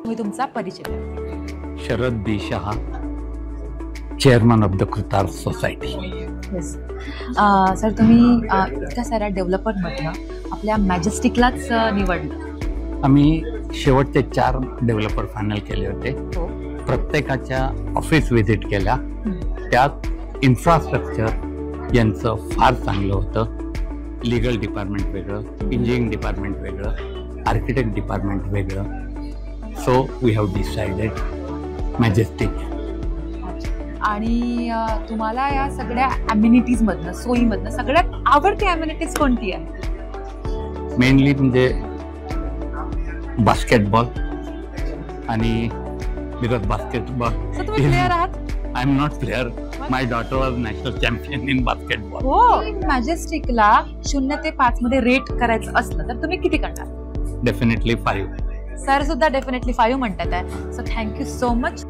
तुम्ही तुमचा परिचय द्या. Sharad B Shah, chairman of the Kritar society. Yes sir, तुम्ही इतक्या साऱ्या डेव्हलपरमधनं आपल्या मॅजेस्टिकलाच निवडलं. आम्ही शेवटचे 4 डेव्हलपर फायनल केले होते. हो. प्रत्येकाच्या ऑफिस व्हिजिट केल्या. त्यात इन्फ्रास्ट्रक्चर यांचं फार चांगलं होतं. लीगल डिपार्टमेंट वेगळं, इंजिनिअरिंग डिपार्टमेंट वेगळं, आर्किटेक्ट डिपार्टमेंट वेगळं. So we have decided majestic. आणि तुम्हाला या सगळ्या अम्युनिटीजमधनं, सोयीमधनं सगळ्यात आवडती अम्युनिटीज कोणती आहे? मेनली म्हणजे बास्केटबॉल. आणि बिकॉज बास्केटबॉल सर, तुम्ही प्लेअर आहात? I am not player. My daughter was national champion in basketball. हो. मॅजेस्टिकला 0 ते 5 मध्ये रेट करायचं असलं तर तुम्ही किती करणार? डेफिनेटली 5. सर सुद्धा डेफिनेटली 5 म्हणतात आहे. So thank you so much.